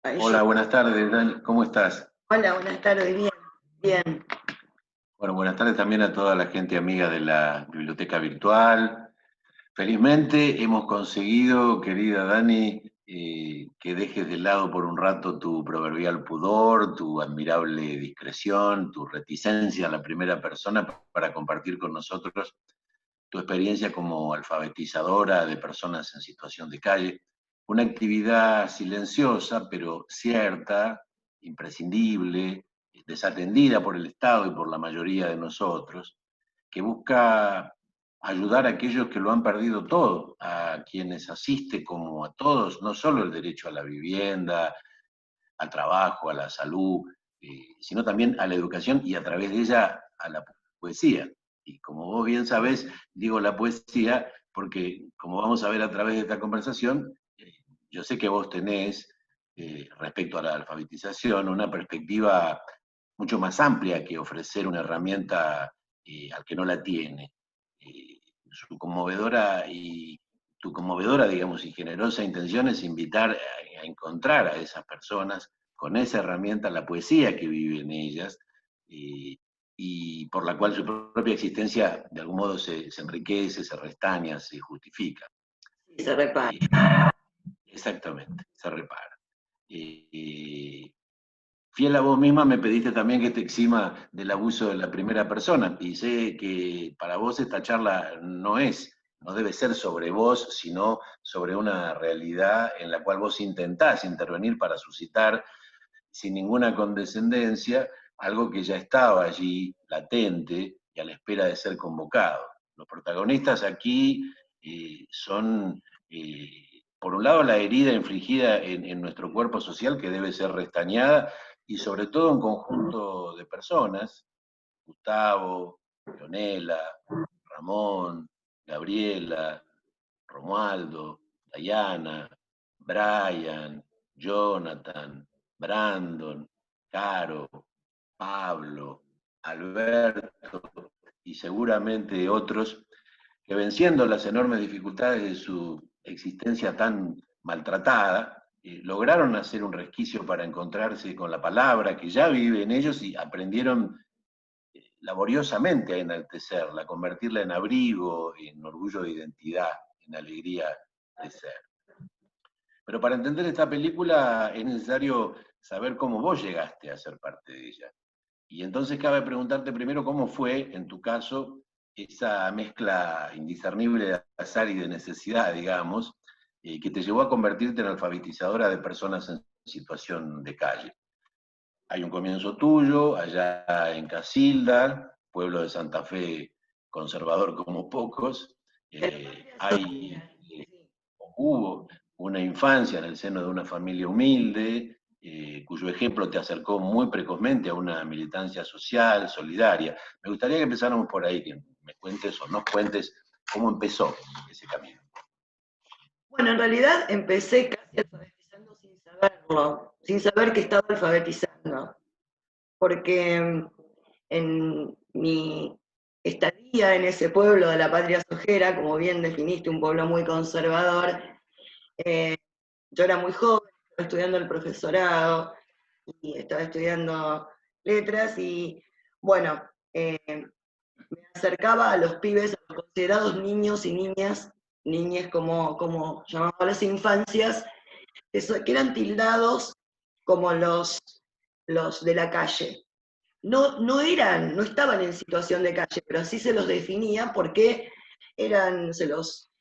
Ahí yo. Hola, buenas tardes, Dani. ¿Cómo estás? Hola, buenas tardes, bien, bien. Bueno, buenas tardes también a toda la gente amiga de la biblioteca virtual. Felizmente hemos conseguido, querida Dani, que dejes de lado por un rato tu proverbial pudor, tu admirable discreción, tu reticencia a la primera persona para compartir con nosotros tu experiencia como alfabetizadora de personas en situación de calle. Una actividad silenciosa, pero cierta, imprescindible, desatendida por el Estado y por la mayoría de nosotros, que busca ayudar a aquellos que lo han perdido todo, a quienes asiste como a todos, no solo el derecho a la vivienda, al trabajo, a la salud, sino también a la educación y a través de ella a la poesía. Y como vos bien sabés, digo la poesía porque, como vamos a ver a través de esta conversación, yo sé que vos tenés, respecto a la alfabetización, una perspectiva mucho más amplia que ofrecer una herramienta al que no la tiene. Su conmovedora y tu conmovedora, digamos, y generosa intención es invitar a encontrar a esas personas con esa herramienta, la poesía que vive en ellas, y por la cual su propia existencia de algún modo se enriquece, se restaña, se justifica. Sí, se repara. Eh, Exactamente, se repara. Eh, Fiel a vos misma me pediste también que te exima del abuso de la primera persona y sé que para vos esta charla no debe ser sobre vos, sino sobre una realidad en la cual vos intentás intervenir para suscitar sin ninguna condescendencia algo que ya estaba allí latente y a la espera de ser convocado. Los protagonistas aquí son, por un lado, la herida infligida en nuestro cuerpo social que debe ser restañada y sobre todo un conjunto de personas, Gustavo, Leonela, Ramón, Gabriela, Romualdo, Diana, Brian, Jonathan, Brandon, Caro, Pablo, Alberto y seguramente otros que venciendo las enormes dificultades de su existencia tan maltratada, lograron hacer un resquicio para encontrarse con la palabra que ya vive en ellos y aprendieron laboriosamente a enaltecerla, a convertirla en abrigo, en orgullo de identidad, en alegría de ser. Pero para entender esta película es necesario saber cómo vos llegaste a ser parte de ella. Y entonces cabe preguntarte primero cómo fue, en tu caso, esa mezcla indiscernible de azar y de necesidad, digamos, que te llevó a convertirte en alfabetizadora de personas en situación de calle. Hay un comienzo tuyo, allá en Casilda, pueblo de Santa Fe conservador como pocos. En la patria Hay, social, sí. hubo una infancia en el seno de una familia humilde, cuyo ejemplo te acercó muy precozmente a una militancia social, solidaria. Me gustaría que empezáramos por ahí, que me cuentes o nos cuentes cómo empezó ese camino. Bueno, en realidad empecé casi alfabetizando sin saberlo, sin saber que estaba alfabetizando, porque en mi estadía en ese pueblo de la patria sojera, como bien definiste, un pueblo muy conservador, eh, yo era muy joven, estaba estudiando el profesorado y estaba estudiando letras y bueno, me acercaba a los pibes, a los considerados niños y niñas, niñes como llamaban a las infancias, que eran tildados como los de la calle. No estaban en situación de calle, pero así se los definía porque se los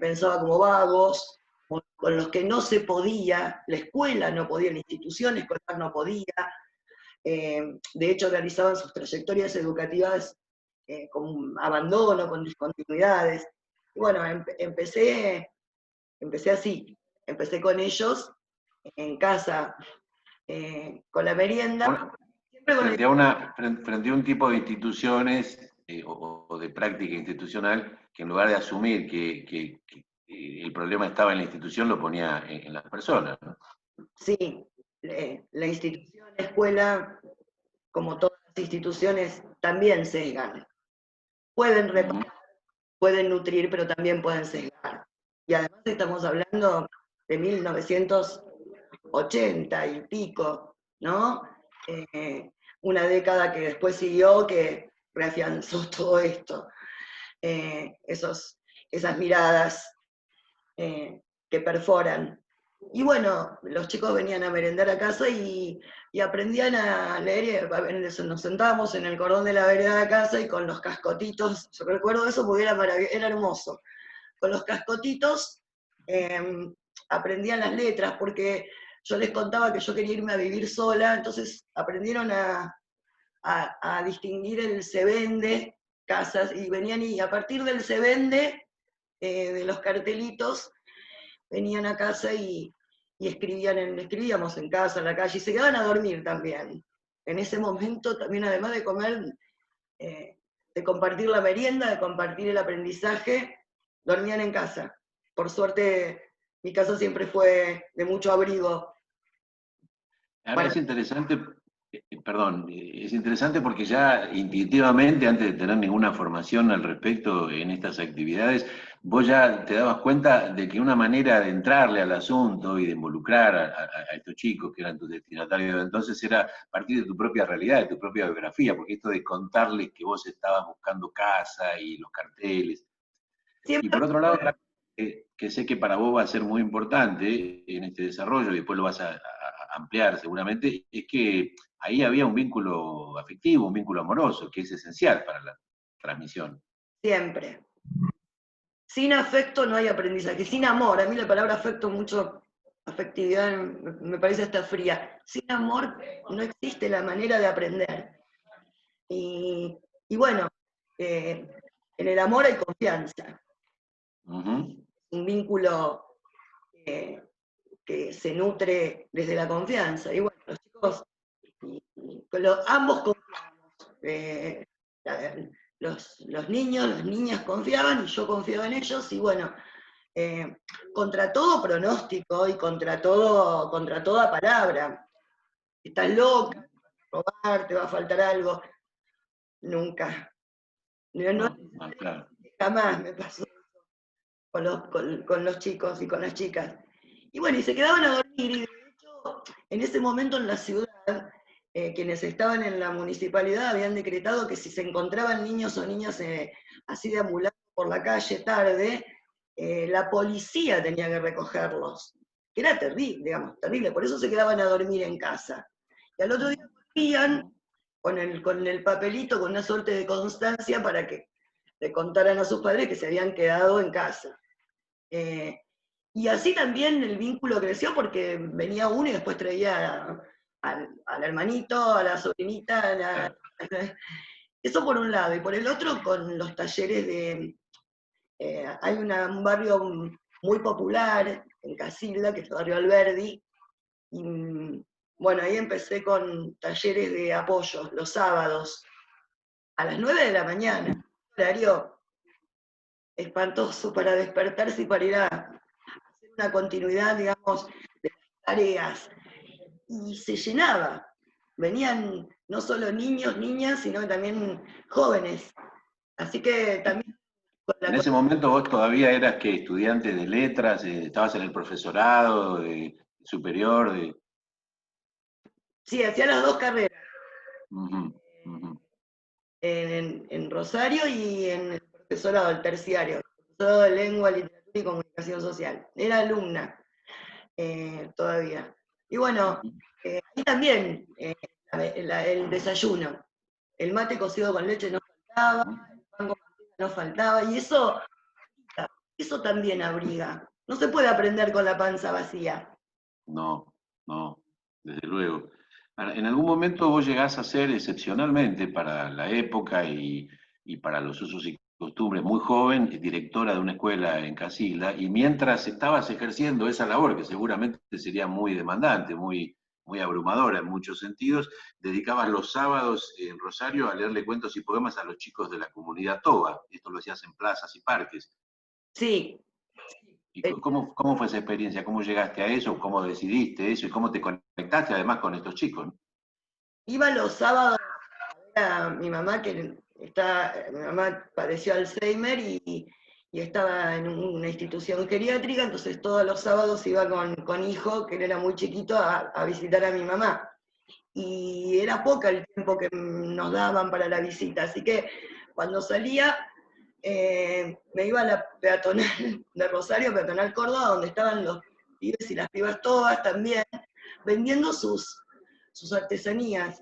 pensaba como vagos, con los que no se podía, la escuela no podía, la institución escolar no podía, de hecho realizaban sus trayectorias educativas con abandono, con discontinuidades. Y bueno, empecé así, empecé con ellos en casa, con la merienda, siempre con el... Frente a un tipo de instituciones o de práctica institucional que en lugar de asumir que el problema estaba en la institución, lo ponía en las personas, ¿no? Sí, la institución, la escuela, como todas las instituciones, también sesgan. Pueden Ujú. reparar, pueden nutrir, pero también pueden sesgar. Y además estamos hablando de 1980, 80 y pico, ¿no? Una década que después siguió que reafianzó todo esto. Esas miradas que perforan. Y bueno, los chicos venían a merendar a casa y aprendían a leer, nos sentábamos en el cordón de la vereda de casa y con los cascotitos, yo recuerdo eso porque era hermoso, con los cascotitos aprendían las letras, porque yo les contaba que yo quería irme a vivir sola, entonces aprendieron a distinguir el se vende, casas, y venían y a partir del se vende, de los cartelitos, venían a casa y escribíamos en casa, en la calle, y se quedaban a dormir también. En ese momento también, además de comer, de compartir la merienda, de compartir el aprendizaje, dormían en casa. Por suerte, mi casa siempre fue de mucho abrigo. Ahora Bueno, es interesante, perdón, es interesante porque ya intuitivamente, antes de tener ninguna formación al respecto en estas actividades, vos ya te dabas cuenta de que una manera de entrarle al asunto y de involucrar a estos chicos que eran tus destinatarios de entonces era partir de tu propia realidad, de tu propia biografía, porque esto de contarles que vos estabas buscando casa y los carteles. Y siempre, por otro lado, que sé que para vos va a ser muy importante en este desarrollo, y después lo vas a ampliar seguramente, es que ahí había un vínculo afectivo, un vínculo amoroso, que es esencial para la transmisión. siempre. Sin afecto no hay aprendizaje, sin amor, a mí la palabra afecto mucho, afectividad me parece hasta fría. Sin amor no existe la manera de aprender. Y bueno, en el amor hay confianza, un vínculo que se nutre desde la confianza. Y bueno, los chicos, ambos confiamos. Los niños, las niñas confiaban y yo confiaba en ellos y bueno, contra todo pronóstico y contra toda palabra. Estás loca, robar, te va a faltar algo. Nunca. No, Claro. jamás me pasó con los chicos y con las chicas. Y bueno, y se quedaban a dormir, y de hecho, en ese momento en la ciudad, quienes estaban en la municipalidad habían decretado que si se encontraban niños o niñas así deambulando por la calle tarde, la policía tenía que recogerlos. Que era terrible, digamos, terrible, por eso se quedaban a dormir en casa. Y al otro día volvían con el papelito, con una suerte de constancia para que le contaran a sus padres que se habían quedado en casa. Y así también el vínculo creció porque venía uno y después traía al hermanito, a la sobrinita, eso por un lado. Y por el otro, con los talleres hay un barrio muy popular en Casilda, que es el barrio Alberdi, y bueno, ahí empecé con talleres de apoyo los sábados, a las 9 de la mañana, horario espantoso para despertarse y para ir a hacer una continuidad, digamos, de las tareas. Y se llenaba. Venían no solo niños, niñas, sino también jóvenes. Así que también con En la... ese momento vos todavía eras que estudiante de letras, estabas en el profesorado superior. Sí, hacía las dos carreras, Uh-huh, uh-huh. en Rosario y en el profesorado, el terciario, el profesorado de Lengua, Literatura y Comunicación Social. Era alumna todavía. Y bueno, ahí también el desayuno. El mate cocido con leche no faltaba, el pan con manteca no faltaba, y eso también abriga. No se puede aprender con la panza vacía. No, no, desde luego. Ahora, en algún momento vos llegás a ser excepcionalmente para la época y para los usos y costumbres, muy joven, directora de una escuela en Casilda, y mientras estabas ejerciendo esa labor, que seguramente sería muy demandante, muy abrumadora en muchos sentidos, dedicabas los sábados en Rosario a leerle cuentos y poemas a los chicos de la comunidad Toba. Esto lo hacías en plazas y parques. Sí, ¿Y cómo fue esa experiencia? ¿Cómo llegaste a eso? ¿Cómo decidiste eso? ¿Y cómo te conectaste además con estos chicos? ¿No? iba los sábados a ver a mi mamá, mi mamá padeció Alzheimer, y estaba en una institución geriátrica, entonces todos los sábados iba con hijo, que él era muy chiquito, a visitar a mi mamá. Y era poca el tiempo que nos daban para la visita, así que cuando salía me iba a la peatonal de Rosario, peatonal Córdoba, donde estaban los pibes y las pibas todas también, vendiendo sus artesanías.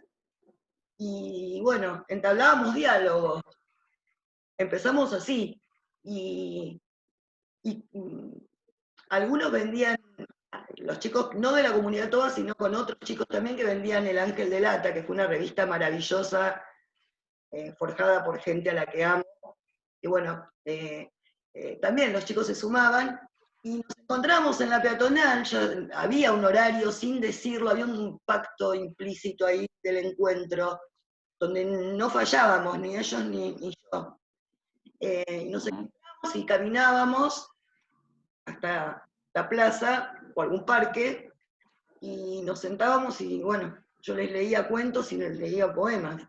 Y bueno, entablábamos diálogos, empezamos así, y, y algunos vendían, los chicos, no de la comunidad toda, sino con otros chicos también que vendían El Ángel de Lata, que fue una revista maravillosa, forjada por gente a la que amo. Y bueno, también los chicos se sumaban, y nos encontramos en la peatonal, ya había un horario sin decirlo, había un pacto implícito ahí del encuentro, donde no fallábamos, ni ellos ni yo. Y nos encontramos y caminábamos hasta la plaza o algún parque, y nos sentábamos y bueno, yo les leía cuentos y les leía poemas,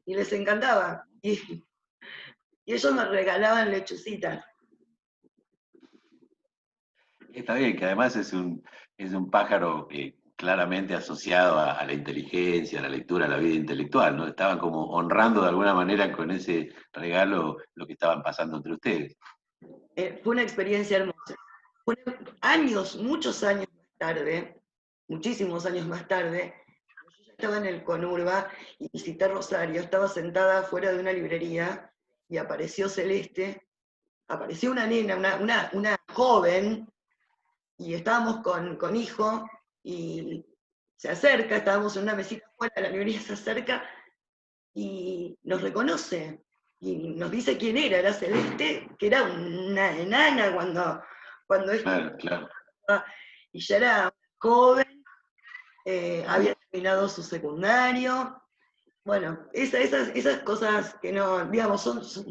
y les encantaba, y ellos me regalaban lechucitas. Está bien, que además es un pájaro claramente asociado a la inteligencia, a la lectura, a la vida intelectual, ¿no? Estaban como honrando de alguna manera con ese regalo lo que estaban pasando entre ustedes. Fue una experiencia hermosa. Fue años, muchos años más tarde, muchísimos años más tarde, yo ya estaba en el Conurba y visité Rosario, estaba sentada fuera de una librería y apareció Celeste, apareció una nena, una joven, y estábamos con hijo, y se acerca, estábamos en una mesita fuera de la librería, se acerca y nos reconoce, y nos dice quién era Celeste, que era una enana cuando Claro, claro. y ya era joven, había terminado su secundario. Bueno, esas cosas que no, digamos,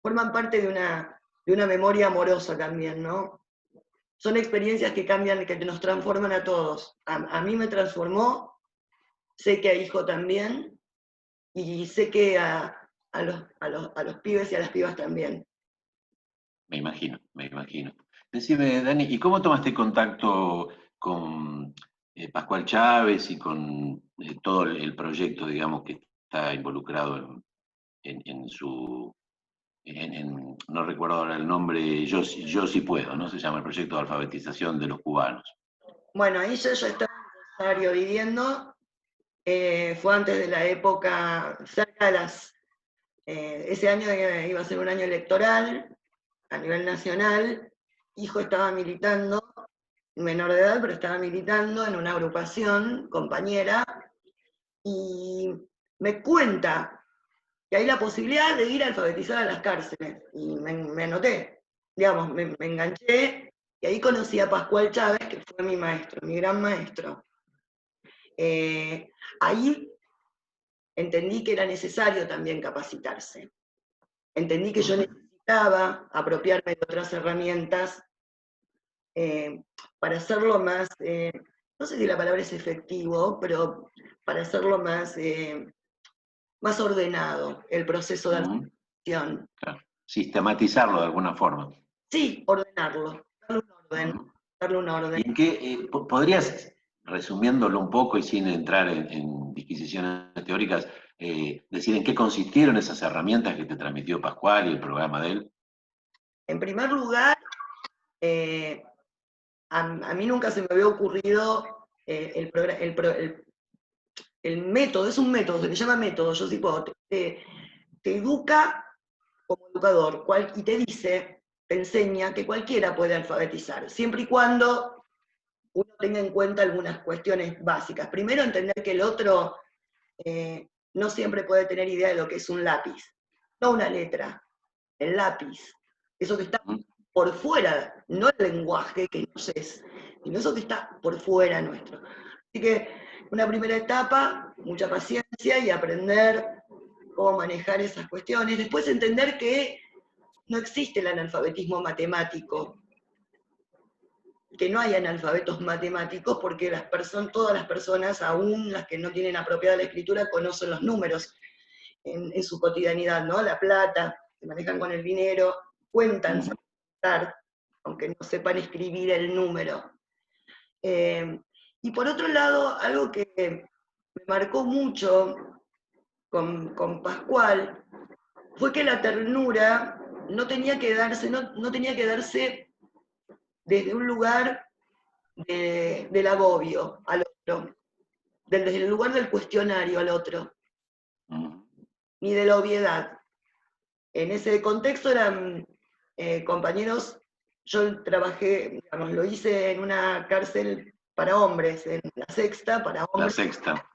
forman parte de una memoria amorosa también, ¿no? Son experiencias que cambian, que nos transforman a todos. A mí me transformó, sé que a hijo también, y sé que a los pibes y a las pibas también. Me imagino, me imagino. Decime, Dani, ¿y cómo tomaste contacto con Pascual Chávez y con todo el proyecto, digamos, que está involucrado en su, no recuerdo ahora el nombre, yo sí puedo, ¿no? Se llama el proyecto de alfabetización de los cubanos. Bueno, ahí yo ya estaba en Rosario viviendo, fue antes de la época, cerca de ese año iba a ser un año electoral a nivel nacional, hijo estaba militando, menor de edad, pero estaba militando en una agrupación, compañera, y me cuenta que hay la posibilidad de ir a alfabetizar a las cárceles, y me anoté, digamos, me enganché, y ahí conocí a Pascual Chávez, que fue mi maestro, mi gran maestro. Ahí entendí que era necesario también capacitarse. Entendí que yo necesitaba apropiarme de otras herramientas para hacerlo más, no sé si la palabra es efectivo, pero para hacerlo más ordenado, el proceso de adaptación. Claro. Sistematizarlo de alguna forma. Sí, ordenarlo, darle un orden, darle un orden. ¿Y en qué podrías, resumiéndolo un poco y sin entrar en disquisiciones teóricas, decir en qué consistieron esas herramientas que te transmitió Pascual y el programa de él? En primer lugar, a mí nunca se me había ocurrido el método, es un método, se le llama método, yo sí puedo, te educa como educador y te dice, te enseña que cualquiera puede alfabetizar, siempre y cuando uno tenga en cuenta algunas cuestiones básicas. Primero, entender que el otro no siempre puede tener idea de lo que es un lápiz, no una letra, el lápiz, eso que está por fuera, no el lenguaje que no es, sino eso que está por fuera nuestro. Así que una primera etapa, mucha paciencia y aprender cómo manejar esas cuestiones. Después entender que no existe el analfabetismo matemático, que no hay analfabetos matemáticos porque todas las personas, aún las que no tienen apropiada la escritura, conocen los números en su cotidianidad, ¿no? La plata, se manejan con el dinero, cuentan contar, aunque no sepan escribir el número. Y por otro lado, algo que me marcó mucho con Pascual fue que la ternura no tenía que darse, no tenía que darse desde un lugar del agobio al otro, desde el lugar del cuestionario al otro, ni de la obviedad. En ese contexto eran compañeros, yo trabajé, digamos, lo hice en una cárcel para hombres, en la Sexta, para La hombres, Sexta.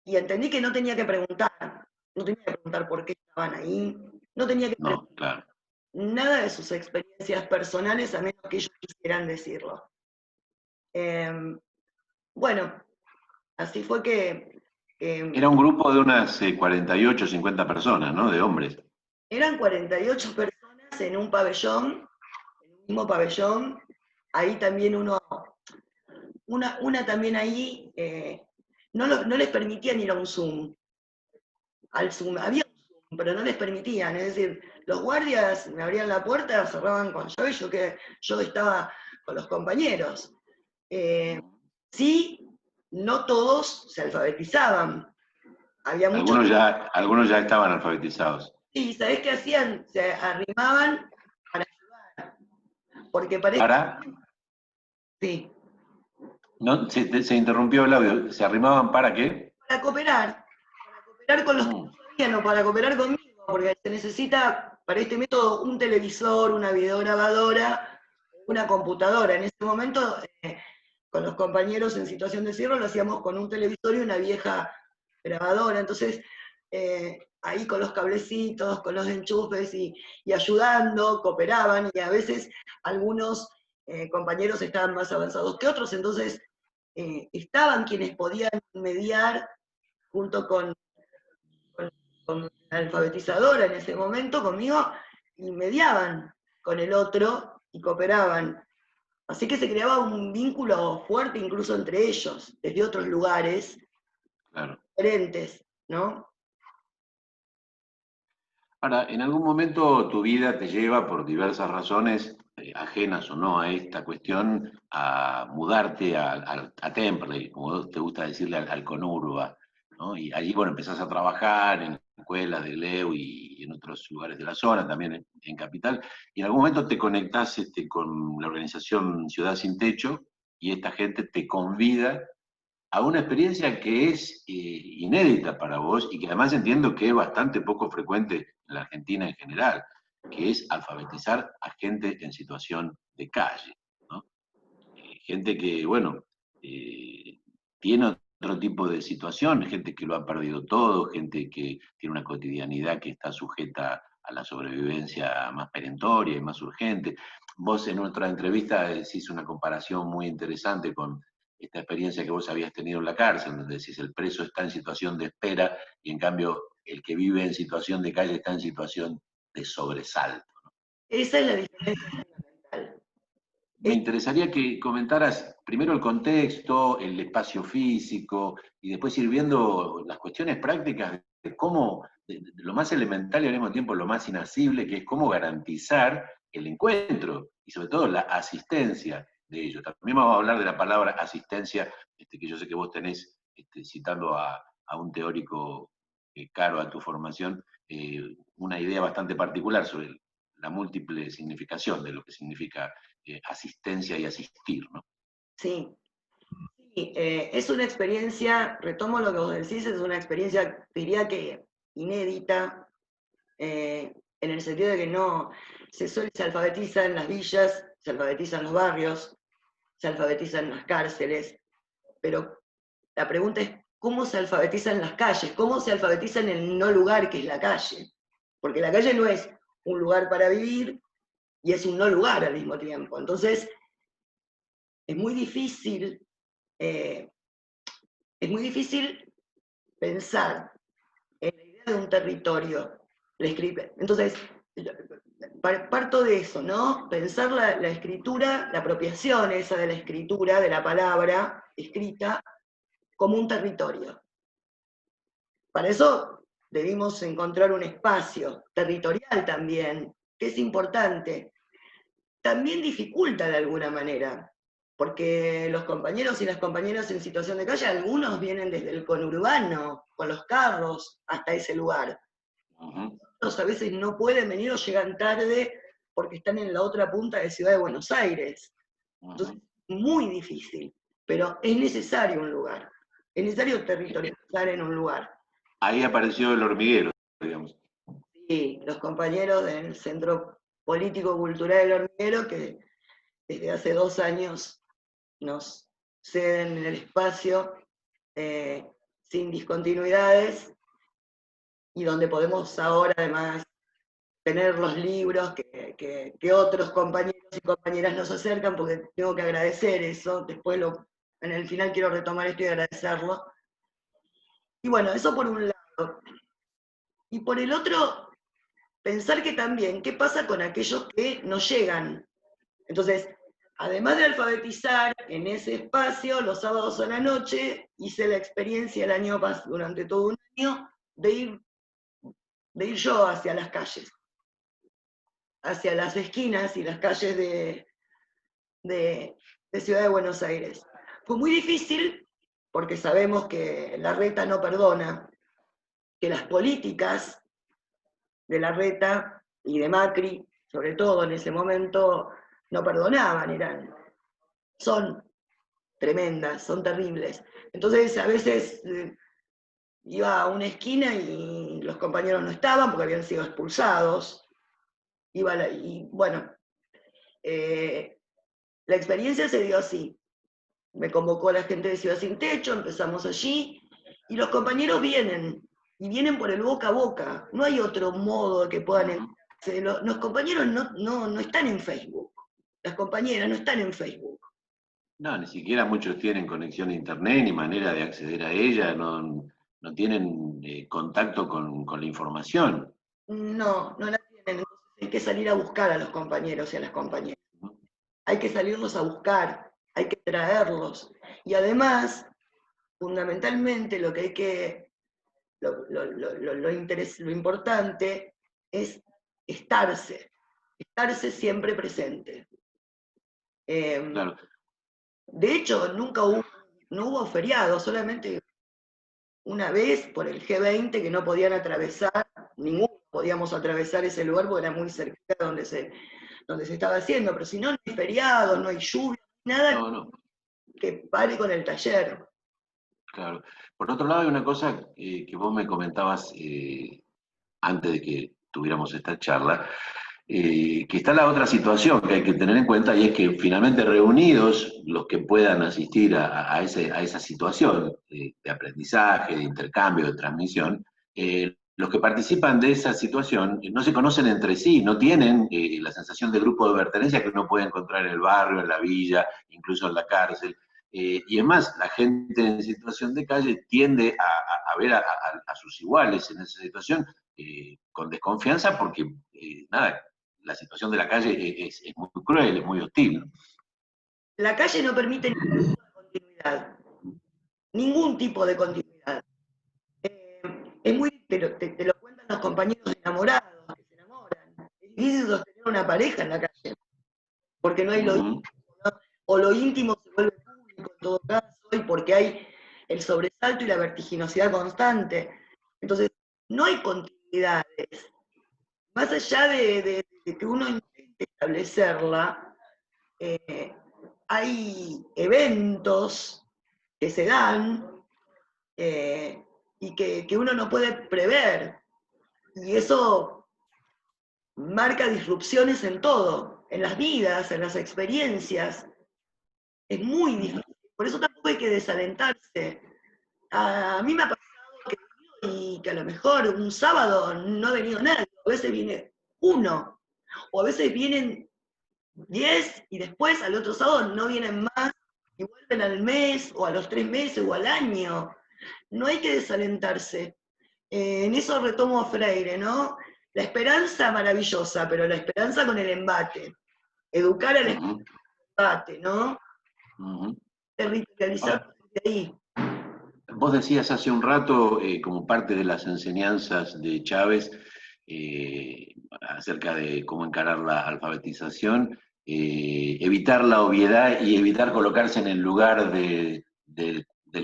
y entendí que no tenía que preguntar, no tenía que preguntar por qué estaban ahí, no tenía que No, preguntar claro. nada de sus experiencias personales a menos que ellos quisieran decirlo. Bueno, así fue que Era un grupo de unas 48, 50 personas, ¿no? De hombres. eran 48 personas en un pabellón, en un mismo pabellón, ahí también una también ahí, no les permitían ir a un Zoom, al Zoom, había un Zoom, pero no les permitían, es decir, los guardias me abrían la puerta, cerraban con llave, yo estaba con los compañeros. Sí, no todos se alfabetizaban, había muchos que Algunos ya estaban alfabetizados. sí, ¿sabés qué hacían? Se arrimaban para ayudar, porque parece ¿Para? sí, No, se interrumpió el audio. ¿Se arrimaban para qué? para cooperar con los que no sabían o para cooperar conmigo, porque se necesita para este método un televisor, una videograbadora, una computadora. En ese momento, con los compañeros en situación de cierre, lo hacíamos con un televisor y una vieja grabadora. Entonces, ahí con los cablecitos, con los enchufes y ayudando, cooperaban, y a veces algunos compañeros estaban más avanzados que otros, entonces estaban quienes podían mediar junto con la alfabetizadora en ese momento, conmigo, y mediaban con el otro y cooperaban. Así que se creaba un vínculo fuerte incluso entre ellos, desde otros lugares Claro. diferentes, ¿no? Ahora, en algún momento tu vida te lleva, por diversas razones, ajenas o no a esta cuestión, a mudarte a Temperley, como te gusta decirle, al conurba, ¿no? Y allí, bueno, empezás a trabajar en escuelas de Leu y en otros lugares de la zona, también en Capital, y en algún momento te conectás con la organización Ciudad Sin Techo, y esta gente te convida a una experiencia que es inédita para vos y que además entiendo que es bastante poco frecuente en la Argentina en general, que es alfabetizar a gente en situación de calle, ¿no? Gente que, bueno, eh, tiene otro tipo de situación, gente que lo ha perdido todo, gente que tiene una cotidianidad que está sujeta a la sobrevivencia más perentoria y más urgente. Vos en otra entrevista decís una comparación muy interesante con esta experiencia que vos habías tenido en la cárcel, donde decís el preso está en situación de espera y en cambio el que vive en situación de calle está en situación de sobresalto. Esa es la diferencia fundamental. Me interesaría que comentaras primero el contexto, el espacio físico y después ir viendo las cuestiones prácticas de cómo, de lo más elemental y al mismo tiempo lo más inasible, que es cómo garantizar el encuentro y sobre todo la asistencia de ellos. También vamos a hablar de la palabra asistencia, que yo sé que vos tenés, citando a un teórico caro a tu formación, una idea bastante particular sobre la múltiple significación de lo que significa asistencia y asistir, ¿no? Sí, sí, es una experiencia, retomo lo que vos decís, es una experiencia, diría que inédita, en el sentido de que no se alfabetiza en las villas, se alfabetiza en los barrios, se alfabetiza en las cárceles, pero la pregunta es cómo se alfabetiza en las calles, cómo se alfabetiza en el no lugar que es la calle, porque la calle no es un lugar para vivir y es un no lugar al mismo tiempo. Entonces, es muy difícil, eh, es muy difícil pensar en la idea de un territorio. Entonces, parto de eso, ¿no? Pensar la escritura, la apropiación esa de la escritura, de la palabra escrita, como un territorio. Para eso debimos encontrar un espacio territorial también, que es importante. También dificulta de alguna manera, porque los compañeros y las compañeras en situación de calle, algunos vienen desde el conurbano, con los carros, hasta ese lugar. Otros a veces no pueden venir o llegan tarde porque están en la otra punta de Ciudad de Buenos Aires. Entonces, muy difícil, pero es necesario un lugar, es necesario territorializar en un lugar. Ahí apareció el hormiguero, digamos. Sí, los compañeros del Centro Político Cultural del Hormiguero, que desde hace 2 años nos ceden el espacio sin discontinuidades y donde podemos ahora además tener los libros que otros compañeros y compañeras nos acercan, porque tengo que agradecer eso, después en el final quiero retomar esto y agradecerlo. Y bueno, eso por un lado. Y por el otro, pensar que también, ¿qué pasa con aquellos que no llegan? Entonces, además de alfabetizar en ese espacio, los sábados a la noche, hice la experiencia el año pasado, durante todo un año, de ir yo hacia las calles, hacia las esquinas y las calles de Ciudad de Buenos Aires. Fue muy difícil, porque sabemos que la reta no perdona, que las políticas de la reta y de Macri, sobre todo en ese momento, no perdonaban, son tremendas, son terribles. Entonces a veces iba a una esquina y los compañeros no estaban porque habían sido expulsados. Y bueno, la experiencia se dio así. Me convocó la gente de Ciudad Sin Techo, empezamos allí, y los compañeros vienen, y vienen por el boca a boca. No hay otro modo de que puedan enterarse. Los compañeros no están en Facebook. Las compañeras no están en Facebook. No, ni siquiera muchos tienen conexión a internet ni manera de acceder a ella, no tienen contacto con la información. No la tienen. Entonces hay que salir a buscar a los compañeros y a las compañeras. Hay que salirlos a buscar, hay que traerlos. Y además, fundamentalmente, lo que hay que, lo importante es estarse siempre presente. Claro. De hecho, no hubo feriado, solamente una vez por el G20 que no podían atravesar, ninguno podíamos atravesar ese lugar porque era muy cerca de donde se estaba haciendo, pero si no, no hay feriado, no hay lluvia, nada que pare con el taller. Claro. Por otro lado, hay una cosa que vos me comentabas antes de que tuviéramos esta charla, que está la otra situación que hay que tener en cuenta, y es que finalmente reunidos los que puedan asistir a esa situación de aprendizaje, de intercambio, de transmisión, los que participan de esa situación no se conocen entre sí, no tienen la sensación de grupo de pertenencia que uno puede encontrar en el barrio, en la villa, incluso en la cárcel. Y es más, la gente en situación de calle tiende a ver a sus iguales en esa situación con desconfianza porque, nada, la situación de la calle es muy cruel, es muy hostil. La calle no permite ningún tipo de continuidad, ningún tipo de continuidad. Es muy, te lo cuentan los compañeros enamorados, que se enamoran. Es difícil sostener una pareja en la calle, porque no hay lo íntimo, ¿no? O lo íntimo se vuelve público en todo caso, y porque hay el sobresalto y la vertiginosidad constante. Entonces, no hay continuidades. Más allá de que uno intente establecerla, hay eventos que se dan y que uno no puede prever. Y eso marca disrupciones en todo, en las vidas, en las experiencias. Es muy difícil. Por eso tampoco hay que desalentarse. A mí me ha pasado que a lo mejor un sábado no ha venido nadie, a veces viene uno, o a veces vienen 10 y después al otro sábado no vienen más y vuelven al mes o a los 3 meses o al año. No hay que desalentarse. En eso retomo a Freire, ¿no? La esperanza maravillosa, pero la esperanza con el embate. Educar al embate, ¿no? Territorializar desde ahí. Vos decías hace un rato, como parte de las enseñanzas de Chávez, acerca de cómo encarar la alfabetización, evitar la obviedad y evitar colocarse en el lugar del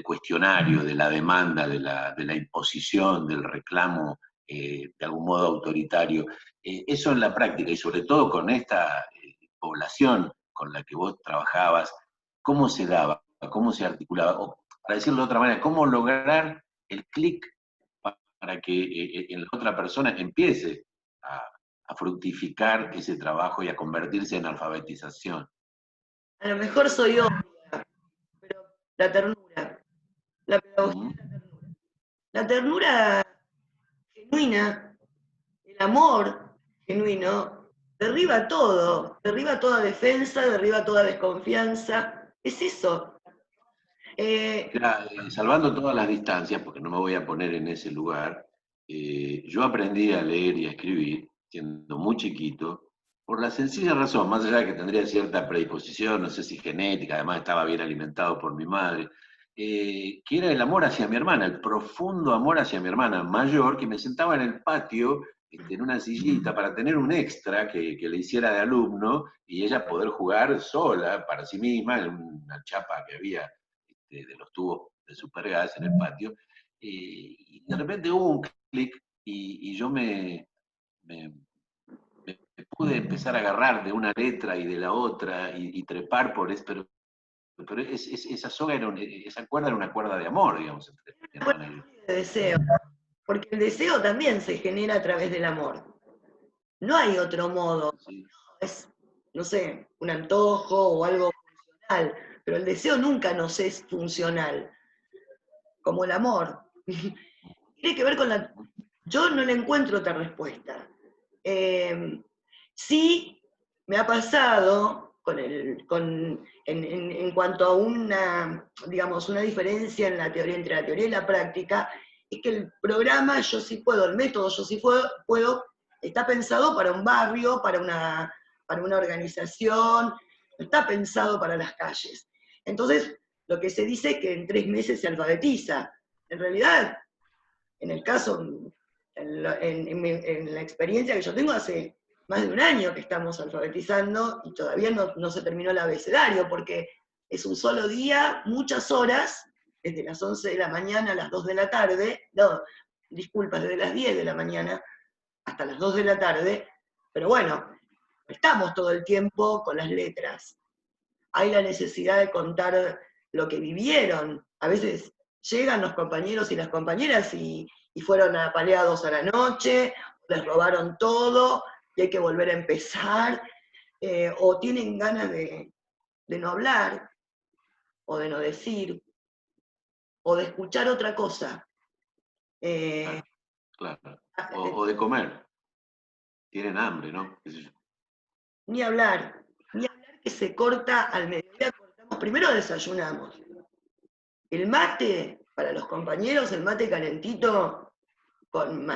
cuestionario, de la demanda, de la imposición, del reclamo, de algún modo autoritario. Eso en la práctica, y sobre todo con esta población con la que vos trabajabas, ¿cómo se daba? ¿Cómo se articulaba? O, para decirlo de otra manera, ¿cómo lograr el clic para que en la otra persona empiece a, a fructificar ese trabajo y a convertirse en alfabetización? A lo mejor soy obvia, pero la ternura, la pedagogía Ujú. es la ternura. La ternura genuina, el amor genuino, derriba toda defensa, derriba toda desconfianza. Es eso. Eh, Mira, salvando todas las distancias, porque no me voy a poner en ese lugar, yo aprendí a leer y a escribir siendo muy chiquito, por la sencilla razón, más allá de que tendría cierta predisposición, no sé si genética, además estaba bien alimentado por mi madre, que era el amor hacia mi hermana, el profundo amor hacia mi hermana mayor, que me sentaba en el patio, en una sillita, para tener un extra que le hiciera de alumno y ella poder jugar sola, para sí misma, en una chapa que había de los tubos de supergas en el patio, y de repente hubo un clic y yo me, me pude empezar a agarrar de una letra y de la otra y trepar por eso, pero esa soga esa cuerda era una cuerda de amor, digamos, entre mi hermana y yo. de deseo, porque el deseo también se genera a través del amor. No hay otro modo. Sí, Es, no sé, un antojo o algo funcional, pero el deseo nunca nos es funcional, como el amor. Tiene que ver con la... Yo no le encuentro otra respuesta. Eh, sí, me ha pasado en cuanto a una, digamos, una diferencia en la teoría, entre la teoría y la práctica, es que el programa yo sí puedo, el método yo sí puedo, está pensado para un barrio, para una organización, no está pensado para las calles. Entonces, lo que se dice es que en 3 meses se alfabetiza. En realidad, en el caso, en la experiencia que yo tengo, hace más de un año que estamos alfabetizando y todavía no se terminó el abecedario, porque es un solo día, muchas horas, desde las 11 de la mañana a las 2 de la tarde, no, disculpas, desde las 10 de la mañana hasta las 2 de la tarde, pero bueno, estamos todo el tiempo con las letras. Hay la necesidad de contar lo que vivieron. A veces llegan los compañeros y las compañeras y fueron apaleados a la noche, les robaron todo y hay que volver a empezar, o tienen ganas de no hablar, o de no decir, o de escuchar otra cosa. Eh, claro, claro. O de comer, tienen hambre, ¿no? ¿Qué sé yo? ni hablar que se corta al mediodía, cortamos, primero desayunamos. El mate, para los compañeros, el mate calentito, con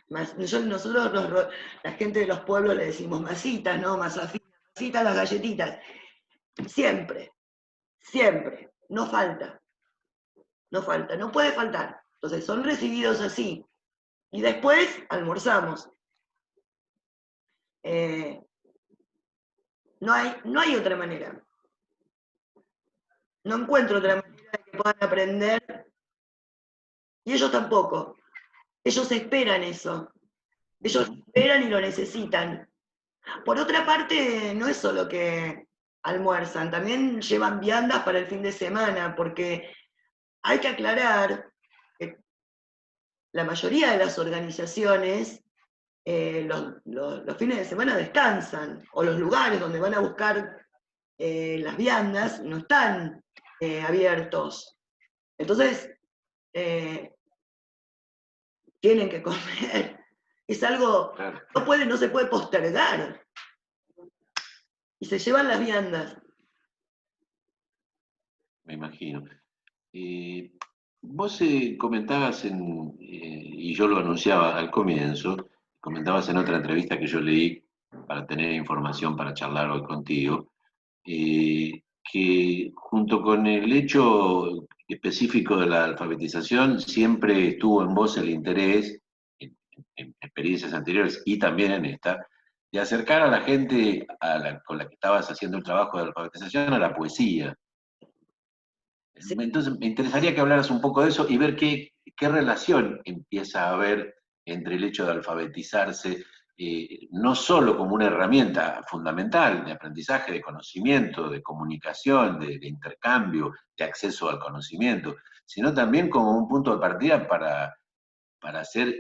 nosotros la gente de los pueblos le decimos masitas, ¿no? Masitas, las galletitas. Siempre, siempre, no falta, no falta, no puede faltar. Entonces son recibidos así. Y después almorzamos. Eh, no hay otra manera. No encuentro otra manera de que puedan aprender. Y ellos tampoco. Ellos esperan eso. Ellos Ujú. esperan y lo necesitan. Por otra parte, no es solo que almuerzan, también llevan viandas para el fin de semana, porque hay que aclarar que la mayoría de las organizaciones los fines de semana descansan, o los lugares donde van a buscar las viandas no están abiertos. Entonces, eh, tienen que comer. Es algo, Claro, no se puede postergar. Y se llevan las viandas. me imagino. Vos comentabas y yo lo anunciaba al comienzo, comentabas en otra entrevista que yo leí para tener información para charlar hoy contigo, que junto con el hecho específico de la alfabetización siempre estuvo en vos el interés, en en experiencias anteriores y también en esta, de acercar a la gente con la que estabas haciendo el trabajo de alfabetización a la poesía. Sí, Entonces, me interesaría que hablaras un poco de eso y ver qué relación empieza a haber entre el hecho de alfabetizarse, no solo como una herramienta fundamental de aprendizaje, de conocimiento, de comunicación, de intercambio, de acceso al conocimiento, sino también como un punto de partida para hacer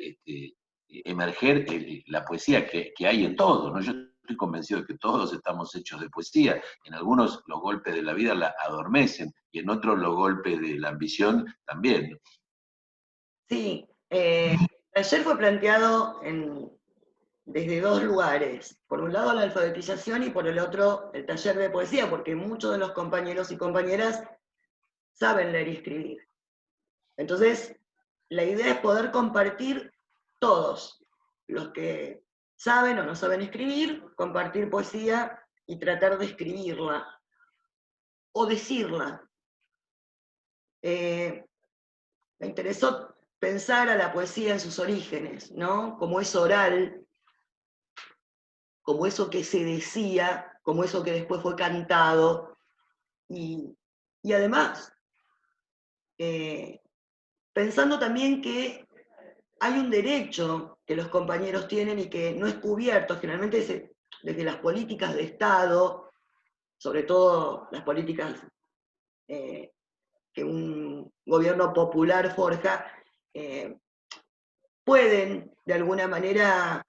emerger la poesía que hay en todo, ¿no? Yo estoy convencido de que todos estamos hechos de poesía. En algunos los golpes de la vida la adormecen y en otros los golpes de la ambición también, ¿no? sí. Ayer fue planteado desde dos lugares. Por un lado la alfabetización y por el otro el taller de poesía, porque muchos de los compañeros y compañeras saben leer y escribir. Entonces, la idea es poder compartir todos, los que saben o no saben escribir, compartir poesía y tratar de escribirla o decirla. Me interesó pensar a la poesía en sus orígenes, ¿no? Como es oral, como eso que se decía, como eso que después fue cantado, y, y además, eh, pensando también que hay un derecho que los compañeros tienen y que no es cubierto, generalmente desde las políticas de Estado, sobre todo las políticas que un gobierno popular forja, eh, pueden de alguna manera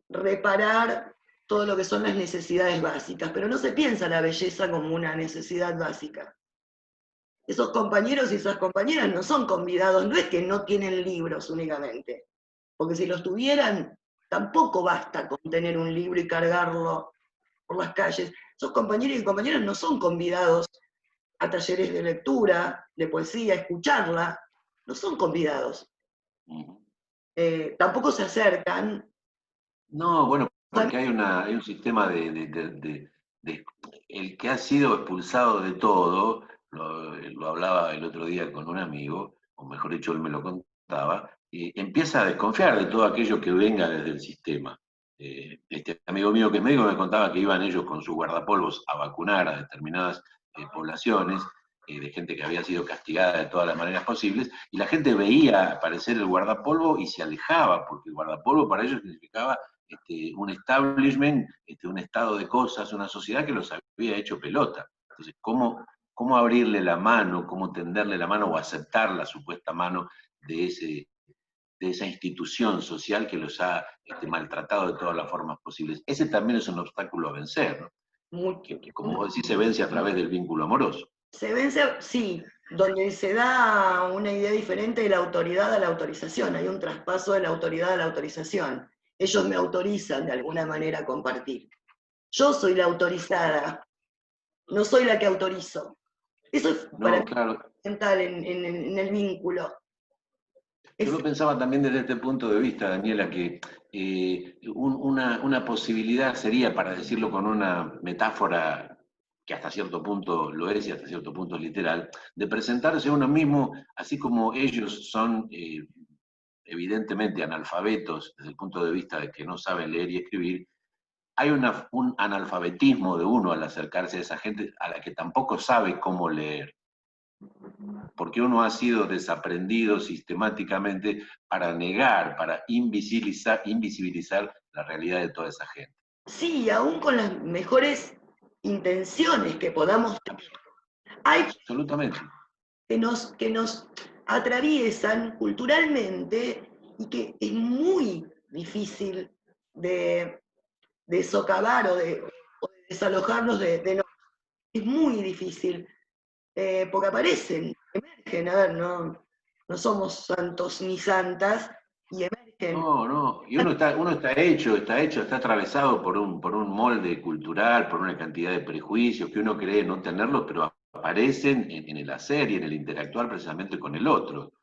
reparar todo lo que son las necesidades básicas, pero no se piensa la belleza como una necesidad básica. Esos compañeros y esas compañeras no son convidados, no es que no tienen libros únicamente, porque si los tuvieran, tampoco basta con tener un libro y cargarlo por las calles. Esos compañeros y compañeras no son convidados a talleres de lectura, de poesía, a escucharla, no son convidados. Tampoco se acercan. No, bueno, porque hay un sistema el que ha sido expulsado de todo, lo hablaba el otro día con un amigo, o mejor dicho, él me lo contaba, y empieza a desconfiar de todo aquello que venga desde el sistema. Este amigo mío que es médico me contaba que iban ellos con sus guardapolvos a vacunar a determinadas poblaciones, de gente que había sido castigada de todas las maneras posibles, y la gente veía aparecer el guardapolvo y se alejaba, porque el guardapolvo para ellos significaba un establishment, un estado de cosas, una sociedad que los había hecho pelota. Entonces, ¿cómo abrirle la mano, cómo tenderle la mano o aceptar la supuesta mano de esa institución social que los ha maltratado de todas las formas posibles? Ese también es un obstáculo a vencer, ¿no? Que como vos decís, se vence a través del vínculo amoroso. Se vence, sí, donde se da una idea diferente de la autoridad a la autorización, hay un traspaso de la autoridad a la autorización. Ellos me autorizan de alguna manera a compartir. Yo soy la autorizada, no soy la que autorizo. Eso es para No, mí claro. fundamental en el vínculo. Yo Es, lo pensaba también desde este punto de vista, Daniela, que una posibilidad sería, para decirlo con una metáfora que hasta cierto punto lo es y hasta cierto punto es literal, de presentarse a uno mismo, así como ellos son evidentemente analfabetos desde el punto de vista de que no saben leer y escribir, hay un analfabetismo de uno al acercarse a esa gente a la que tampoco sabe cómo leer, porque uno ha sido desaprendido sistemáticamente para negar, para invisibilizar la realidad de toda esa gente. sí, aún con las mejores intenciones que podamos tener, hay Absolutamente. que nos atraviesan culturalmente y que es muy difícil de, de socavar o de desalojarlos de no. Es muy difícil, porque aparecen, emergen, a ver, no somos santos ni santas, y emergen. No, no, y uno está hecho, está atravesado por un molde cultural, por una cantidad de prejuicios que uno cree no tenerlos, pero aparecen en el hacer y en el interactuar precisamente con el otro.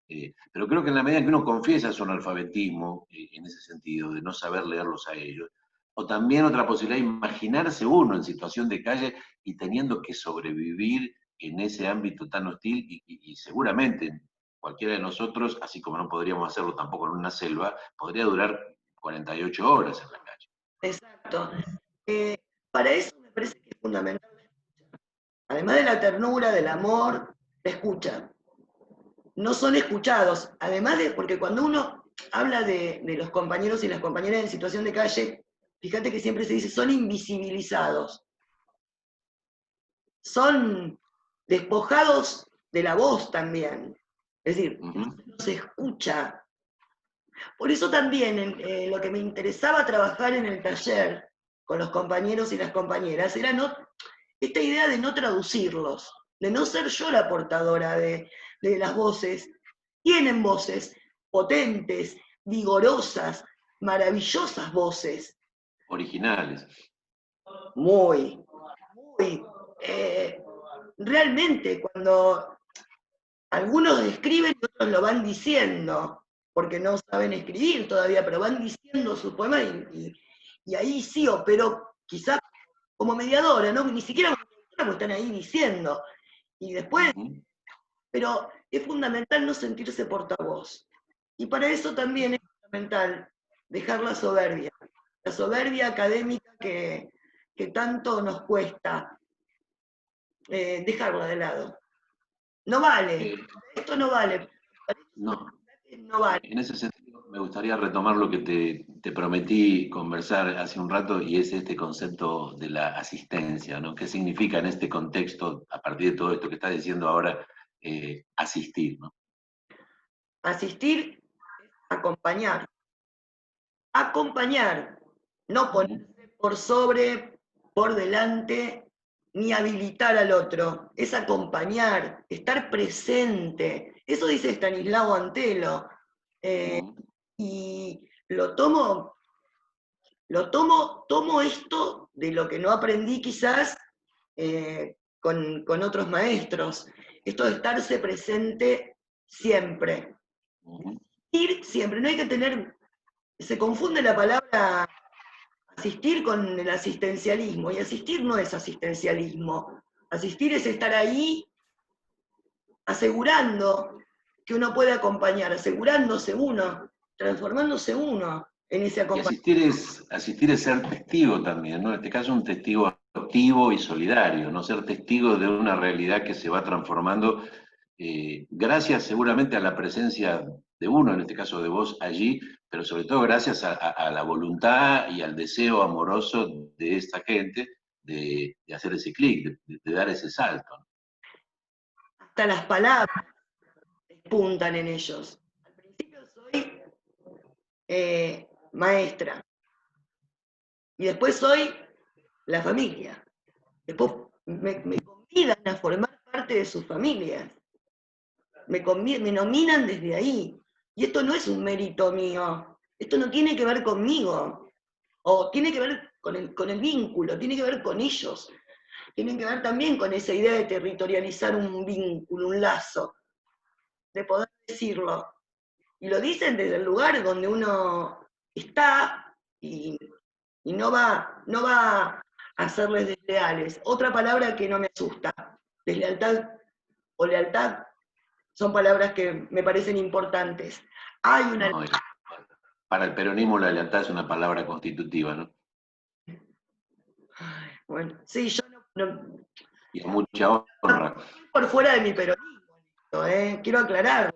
Pero creo que en la medida en que uno confiesa su analfabetismo, en ese sentido, de no saber leerlos a ellos, o también otra posibilidad, imaginarse uno en situación de calle y teniendo que sobrevivir en ese ámbito tan hostil y seguramente cualquiera de nosotros, así como no podríamos hacerlo tampoco en una selva, podría durar 48 horas en la calle. Exacto. Para eso me parece que es fundamental, además de la ternura, del amor, la escucha. No son escuchados, además de, porque cuando uno habla de los compañeros y las compañeras en situación de calle, fíjate que siempre se dice, son invisibilizados, son despojados de la voz también, es decir, no se los escucha. Por eso también lo que me interesaba trabajar en el taller con los compañeros y las compañeras era esta idea de no traducirlos, de no ser yo la portadora de las voces. Tienen voces potentes, vigorosas, maravillosas voces. Originales. Muy. Realmente, cuando algunos escriben y otros lo van diciendo, porque no saben escribir todavía, pero van diciendo sus poemas y ahí sí opero quizás como mediadora, ¿no? Ni siquiera como mediadora, porque están ahí diciendo. Y después, pero es fundamental no sentirse portavoz. Y para eso también es fundamental dejar la soberbia académica que tanto nos cuesta dejarla de lado. No vale, esto no vale. No. No vale. En ese sentido, me gustaría retomar lo que te prometí conversar hace un rato, y es este concepto de la asistencia, ¿no? ¿Qué significa en este contexto, a partir de todo esto que estás diciendo ahora, asistir, ¿no? Asistir es acompañar. Acompañar, no ponerse por sobre, por delante, ni habilitar al otro. Es acompañar, estar presente. Eso dice Stanislao Antelo. Y tomo esto de lo que no aprendí quizás con otros maestros. Esto de estarse presente siempre. Ir siempre, no hay que tener, se confunde la palabra asistir con el asistencialismo, y asistir no es asistencialismo. Asistir es estar ahí asegurando que uno puede acompañar, asegurándose uno, transformándose uno en ese Y acompañamiento. asistir es ser testigo también, ¿no? En este caso un testigo activo y solidario, ¿no? Ser testigo de una realidad que se va transformando gracias seguramente a la presencia de uno, en este caso de vos, allí, pero sobre todo gracias a la voluntad y al deseo amoroso de esta gente de hacer ese clic, de dar ese salto, ¿no? Hasta las palabras despuntan en ellos. Al principio soy maestra, y después soy la familia. Después me convidan a formar parte de sus familias. Me nominan desde ahí. Y esto no es un mérito mío. Esto no tiene que ver conmigo. O tiene que ver con el vínculo, tiene que ver con ellos. Tiene que ver también con esa idea de territorializar un vínculo, un lazo. De poder decirlo. Y lo dicen desde el lugar donde uno está y no va a hacerles desleales. Otra palabra que no me asusta, deslealtad o lealtad, son palabras que me parecen importantes. Hay una... No, para el peronismo la lealtad es una palabra constitutiva, ¿no? Bueno, sí, yo Y a mucha honra. por fuera de mi peronismo, quiero aclararlo,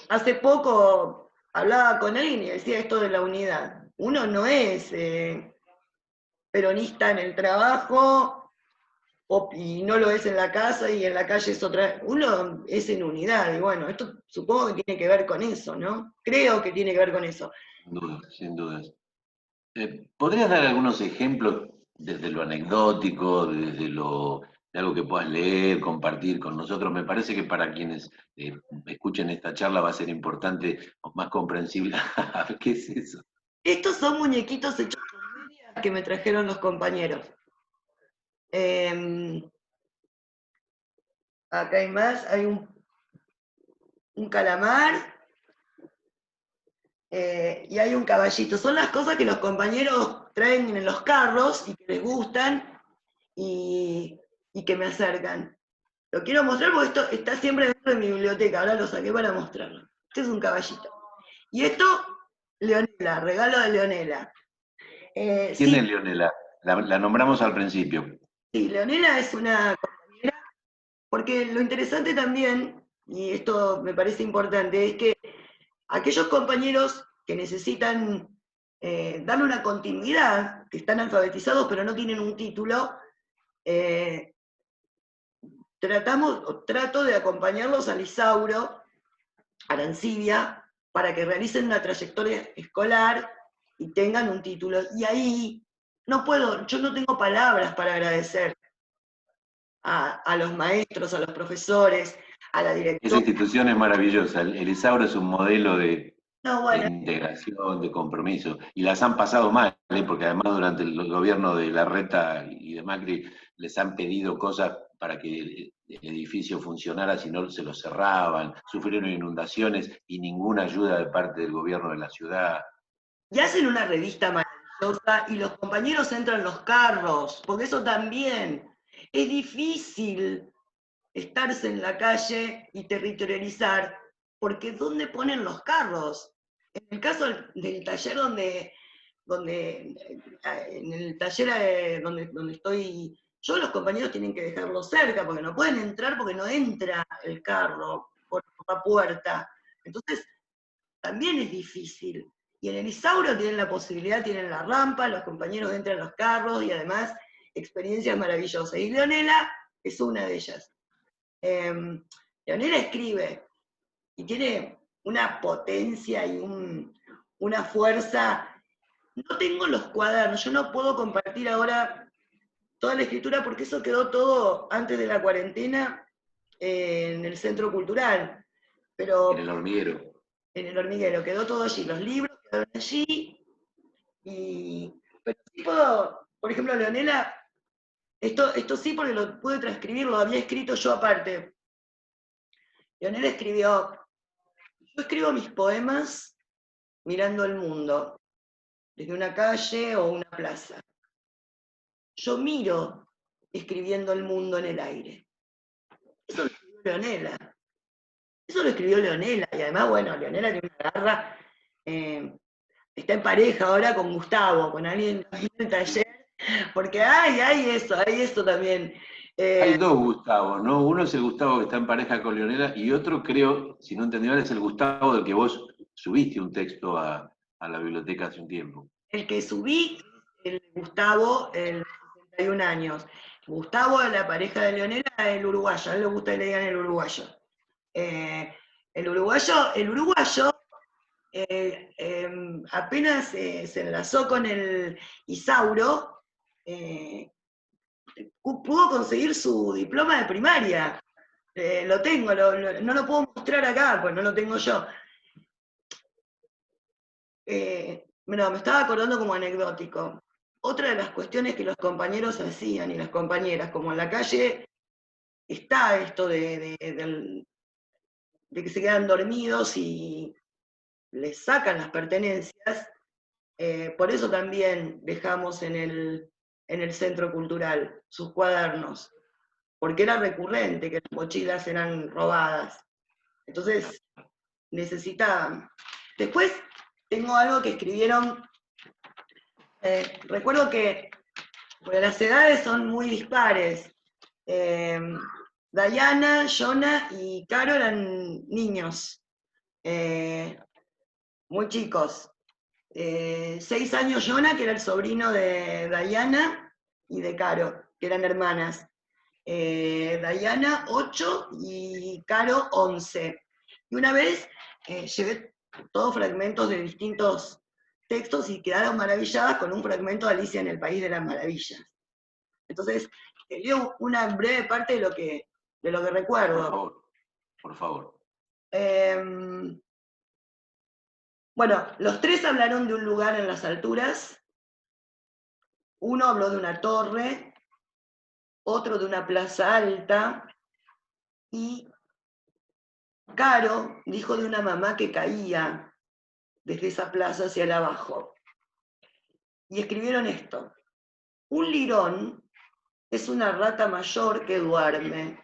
hace poco hablaba con alguien y decía esto de la unidad. Uno no es peronista en el trabajo y no lo es en la casa y en la calle es otra. Uno es en unidad y bueno, esto supongo que tiene que ver con eso, ¿no? Creo que tiene que ver con eso. Sin dudas, sin dudas. ¿Podrías dar algunos ejemplos desde lo anecdótico, de algo que puedas leer, compartir con nosotros? Me parece que para quienes escuchen esta charla va a ser importante o más comprensible. A ver, ¿qué es eso? Estos son muñequitos hechos con medias que me trajeron los compañeros. Acá hay más, hay un calamar y hay un caballito. Son las cosas que los compañeros traen en los carros y que les gustan y que me acercan. Lo quiero mostrar porque esto está siempre dentro de mi biblioteca, ahora lo saqué para mostrarlo. Este es un caballito. Y esto, Leonela, regalo de Leonela. ¿Quién Sí, es Leonela? La nombramos al principio. sí, Leonela es una compañera, porque lo interesante también, y esto me parece importante, es que aquellos compañeros que necesitan darle una continuidad, que están alfabetizados pero no tienen un título, eh, trato de acompañarlos al Isauro, a Arancibia, para que realicen una trayectoria escolar y tengan un título. Y ahí yo no tengo palabras para agradecer a los maestros, a los profesores, a la Esa directora. institución es maravillosa. El Isauro es un modelo No, de bueno, integración, de compromiso. Y las han pasado mal, porque además durante el gobierno de Larreta y de Macri les han pedido cosas para que el edificio funcionara, si no se lo cerraban, sufrieron inundaciones y ninguna ayuda de parte del gobierno de la ciudad. y hacen una revista maravillosa y los compañeros entran en los carros, porque eso también es difícil estarse en la calle y territorializar, porque ¿dónde ponen los carros? En el caso del taller en el taller donde estoy yo, los compañeros tienen que dejarlo cerca, porque no pueden entrar porque no entra el carro por la puerta. Entonces, también es difícil. Y en el Isauro tienen la posibilidad, tienen la rampa, los compañeros entran en los carros y además experiencias maravillosas. Y Leonela es una de ellas. Eh, Leonela escribe y tiene una potencia y una fuerza. No tengo los cuadernos, yo no puedo compartir ahora toda la escritura porque eso quedó todo antes de la cuarentena en el centro cultural, En pero el hormiguero. en el hormiguero quedó todo allí, los libros quedaron allí, pero sí puedo, por ejemplo, Leonela, esto sí porque lo pude transcribir, lo había escrito yo aparte. Leonela escribió, yo escribo mis poemas mirando el mundo, desde una calle o una plaza. Yo miro escribiendo el mundo en el aire. Eso lo escribió Leonela. Eso lo escribió Leonela. Y además, bueno, Leonela tiene una garra. eh, Está en pareja ahora con Gustavo, con alguien en el taller. Porque hay eso también. Hay dos Gustavos, ¿no? Uno es el Gustavo que está en pareja con Leonela y otro, creo, si no entendí mal, es el Gustavo del que vos subiste un texto a la biblioteca hace un tiempo. El que subí es el Gustavo, el de 61 años. Gustavo es la pareja de Leonela, el uruguayo. A él le gusta que le digan el uruguayo. Eh, el uruguayo apenas se enlazó con el Isauro, pudo conseguir su diploma de primaria. Lo tengo, no lo puedo mostrar acá, pues no lo tengo yo. No, me estaba acordando como anecdótico. Otra de las cuestiones que los compañeros hacían y las compañeras, como en la calle está esto de que se quedan dormidos y les sacan las pertenencias, por eso también dejamos en el centro cultural sus cuadernos, porque era recurrente que las mochilas eran robadas. Entonces necesitaban. Después tengo algo que escribieron, recuerdo que porque las edades son muy dispares. Diana, Jonah y Caro eran niños, muy chicos. 6 años Jonah, que era el sobrino de Diana, y de Caro, que eran hermanas. Diana 8 y Caro 11. Y una vez llevé todos fragmentos de distintos textos y quedaron maravilladas con un fragmento de Alicia en el País de las Maravillas. Entonces, te leo una breve parte de lo que Por recuerdo. favor, por favor. Bueno, los tres hablaron de un lugar en las alturas. Uno habló de una torre, otro de una plaza alta, y Caro dijo de una mamá que caía desde esa plaza hacia el abajo. Y escribieron esto: un lirón es una rata mayor que duerme.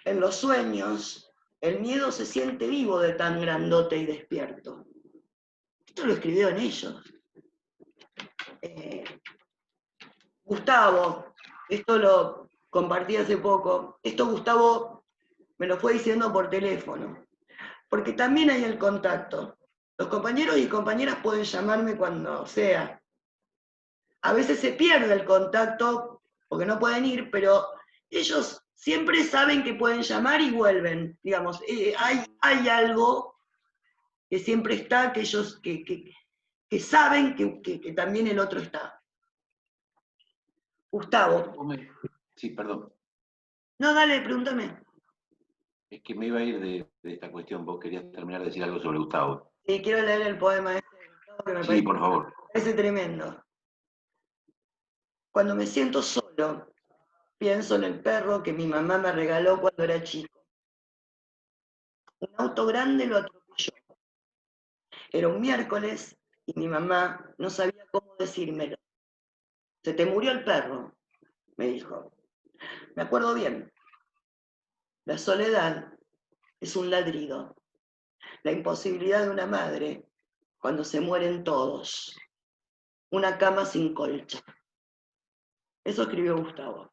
En los sueños, el miedo se siente vivo de tan grandote y despierto. Esto lo escribió en ellos. Gustavo, esto lo compartí hace poco, esto Gustavo me lo fue diciendo por teléfono, porque también hay el contacto. Los compañeros y compañeras pueden llamarme cuando sea. A veces se pierde el contacto porque no pueden ir, pero ellos siempre saben que pueden llamar y vuelven. Digamos, hay algo que siempre está, que ellos que saben que también el otro está. Gustavo. Sí, perdón. No, dale, pregúntame. Es que me iba a ir de esta cuestión. Vos querías terminar de decir algo sobre Gustavo. Sí, quiero leer el poema este de Gustavo que Sí, por favor. parece tremendo. Cuando me siento solo, pienso en el perro que mi mamá me regaló cuando era chico. Un auto grande lo atropelló. Era un miércoles y mi mamá no sabía cómo decírmelo. Se te murió el perro, me dijo. Me acuerdo bien. La soledad es un ladrido. La imposibilidad de una madre cuando se mueren todos. Una cama sin colcha. Eso escribió Gustavo.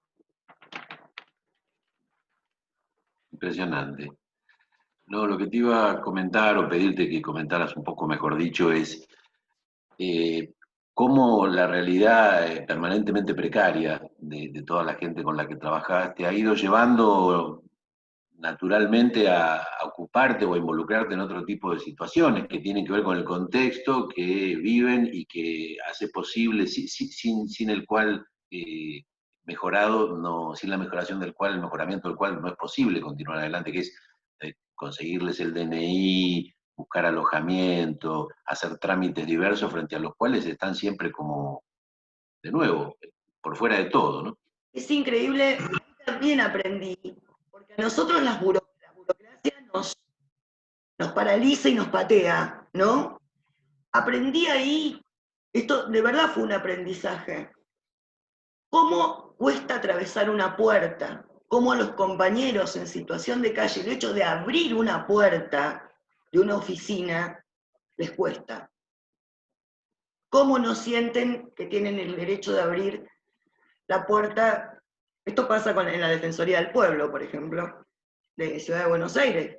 Impresionante. No, lo que te iba a comentar o pedirte que comentaras un poco mejor dicho es cómo la realidad permanentemente precaria de toda la gente con la que trabajas te ha ido llevando naturalmente a ocuparte o a involucrarte en otro tipo de situaciones que tienen que ver con el contexto que viven y que hace posible, sin el cual mejorado, no, sin la mejoración del cual, el mejoramiento del cual no es posible continuar adelante, que es conseguirles el DNI, buscar alojamiento, hacer trámites diversos frente a los cuales están siempre como, de nuevo, por fuera de todo, ¿no? Es increíble, también aprendí, porque a nosotros la burocracia nos paraliza y nos patea, ¿no? Aprendí ahí, esto de verdad fue un aprendizaje, cómo cuesta atravesar una puerta, cómo a los compañeros en situación de calle, el hecho de abrir una puerta de una oficina les cuesta. Cómo no sienten que tienen el derecho de abrir la puerta. Esto pasa en la Defensoría del Pueblo, por ejemplo, de Ciudad de Buenos Aires.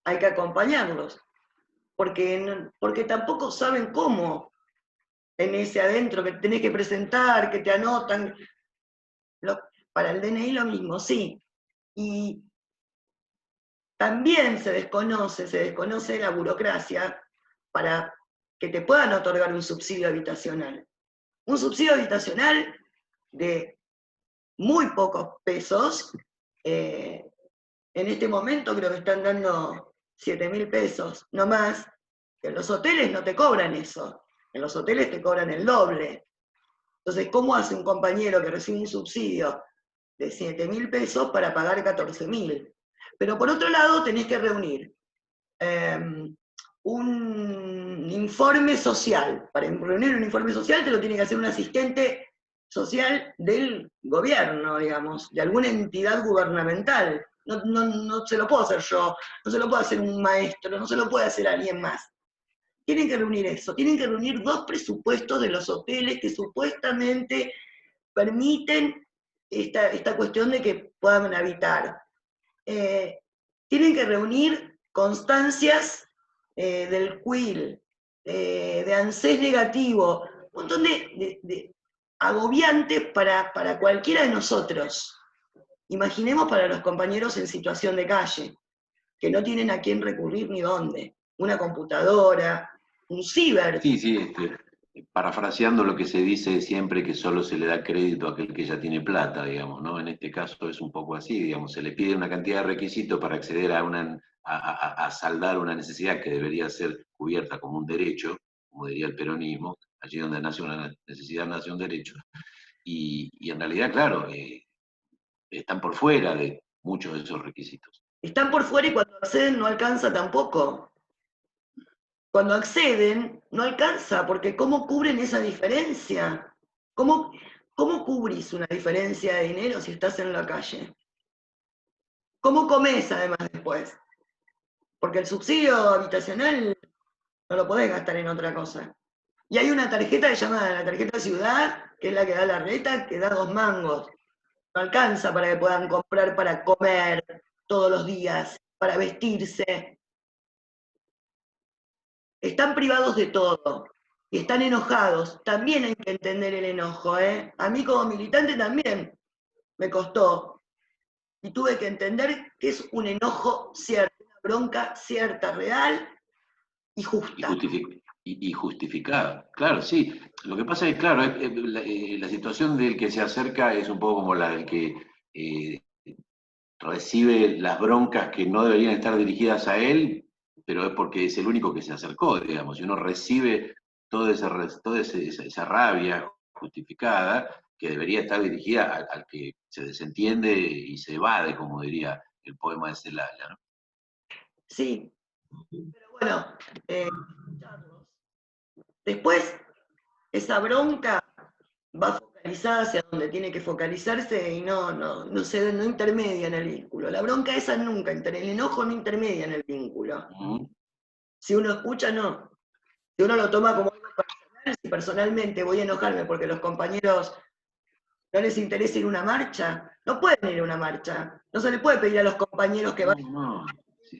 Hay que acompañarlos, porque tampoco saben cómo en ese adentro que tenés que presentar, que te anotan. Para el DNI lo mismo, sí. Y también se desconoce la burocracia para que te puedan otorgar un subsidio habitacional. Un subsidio habitacional de muy pocos pesos, en este momento creo que están dando 7.000 pesos, no más. En los hoteles no te cobran eso, en los hoteles te cobran el doble. Entonces, ¿cómo hace un compañero que recibe un subsidio de 7.000 pesos para pagar 14.000? Pero por otro lado, tenés que reunir un informe social. Para reunir un informe social te lo tiene que hacer un asistente social del gobierno, digamos, de alguna entidad gubernamental. No se lo puedo hacer yo, no se lo puede hacer un maestro, no se lo puede hacer alguien más. Tienen que reunir eso, tienen que reunir 2 presupuestos de los hoteles que supuestamente permiten esta cuestión de que puedan habitar. Tienen que reunir constancias del CUIL, de ANSES negativo, un montón de agobiantes para cualquiera de nosotros. Imaginemos para los compañeros en situación de calle, que no tienen a quién recurrir ni dónde. Una computadora, un ciber. Sí, parafraseando lo que se dice siempre que solo se le da crédito a aquel que ya tiene plata, digamos, ¿no? En este caso es un poco así, digamos, se le pide una cantidad de requisitos para acceder a saldar una necesidad que debería ser cubierta como un derecho, como diría el peronismo, allí donde nace una necesidad nace un derecho, y en realidad, claro, están por fuera de muchos de esos requisitos. Están por fuera y cuando acceden no alcanza tampoco. Cuando acceden, no alcanza, porque ¿cómo cubren esa diferencia? ¿Cómo cubrís una diferencia de dinero si estás en la calle? ¿Cómo comes además después? Porque el subsidio habitacional no lo podés gastar en otra cosa. Y hay una tarjeta que se llama la tarjeta ciudad, que es la que da la reta, que da 2 mangos. No alcanza para que puedan comprar para comer todos los días, para vestirse. Están privados de todo y están enojados. También hay que entender el enojo, ¿eh? A mí como militante también me costó. Y tuve que entender que es un enojo cierto, una bronca cierta, real y justa. Y justificada. Claro, sí. Lo que pasa es que, claro, la situación del que se acerca es un poco como la del que recibe las broncas que no deberían estar dirigidas a él, pero es porque es el único que se acercó, digamos. Y uno recibe toda esa rabia justificada que debería estar dirigida al que se desentiende y se evade, como diría el poema de Celaya, ¿no? Sí, pero bueno, después esa bronca va focalizada hacia donde tiene que focalizarse y no intermedia en el vínculo. La bronca esa nunca, el enojo no intermedia en el vínculo. Si uno escucha, no. Si uno lo toma como algo personal, si personalmente voy a enojarme porque los compañeros no les interesa ir a una marcha, no pueden ir a una marcha. No se le puede pedir a los compañeros que vayan. No.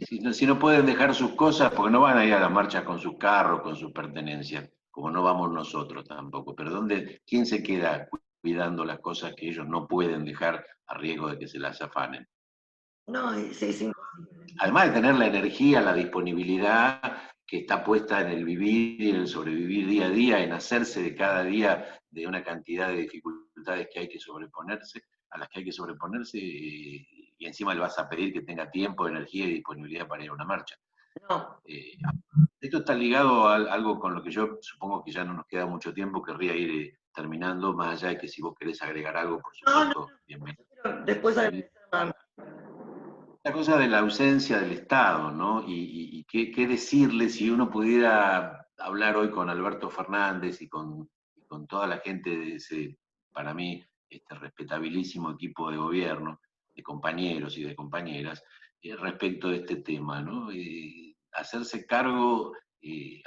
Si no pueden dejar sus cosas, porque no van a ir a las marchas con sus carros, con sus pertenencias, como no vamos nosotros tampoco. Pero ¿quién se queda cuidando las cosas que ellos no pueden dejar a riesgo de que se las afanen? No, es imposible. Además de tener la energía, la disponibilidad que está puesta en el vivir y en el sobrevivir día a día, en hacerse de cada día de una cantidad de dificultades que hay que sobreponerse, a las que hay que sobreponerse, y encima le vas a pedir que tenga tiempo, energía y disponibilidad para ir a una marcha. No. Esto está ligado a algo con lo que yo supongo que ya no nos queda mucho tiempo, querría ir terminando, más allá de que si vos querés agregar algo, por supuesto, bienvenido. Después La cosa de la ausencia del Estado, ¿no? Y qué decirle si uno pudiera hablar hoy con Alberto Fernández y con toda la gente de ese, para mí, respetabilísimo equipo de gobierno, de compañeros y de compañeras, respecto de este tema, ¿no? Hacerse cargo,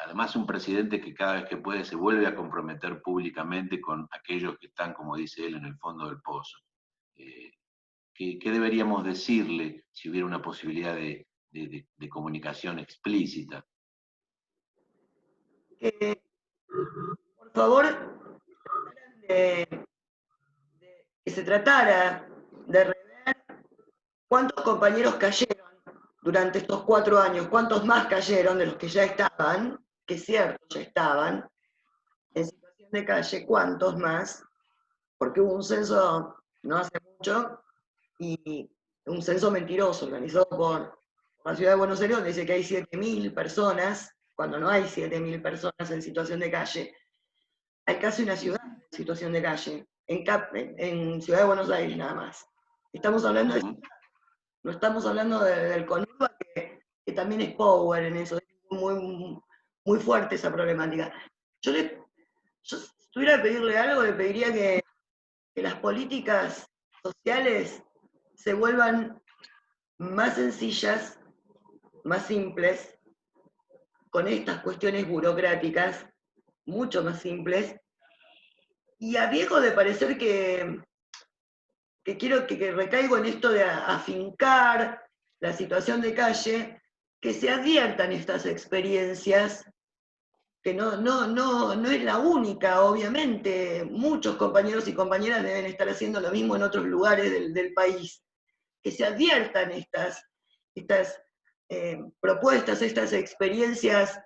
además un presidente que cada vez que puede se vuelve a comprometer públicamente con aquellos que están, como dice él, en el fondo del pozo. ¿Qué deberíamos decirle si hubiera una posibilidad de comunicación explícita? por favor, que se tratara de rever cuántos compañeros cayeron durante estos 4 años, cuántos más cayeron de los que ya estaban, que es cierto, ya estaban en situación de calle, cuántos más, porque hubo un censo no hace mucho, y un censo mentiroso organizado por la ciudad de Buenos Aires, donde dice que hay 7.000 personas, cuando no hay 7.000 personas en situación de calle. Hay casi una ciudad en situación de calle, en Ciudad de Buenos Aires nada más. Estamos hablando de ciudad, no estamos hablando del conurba, que también es power en eso, es muy fuerte esa problemática. Yo si tuviera que pedirle algo, le pediría que las políticas sociales se vuelvan más sencillas, más simples, con estas cuestiones burocráticas, mucho más simples, y a viejo de parecer que quiero que recaigo en esto de afincar la situación de calle, que se adviertan estas experiencias, que no es la única, obviamente, muchos compañeros y compañeras deben estar haciendo lo mismo en otros lugares del país, que se adviertan estas propuestas, estas experiencias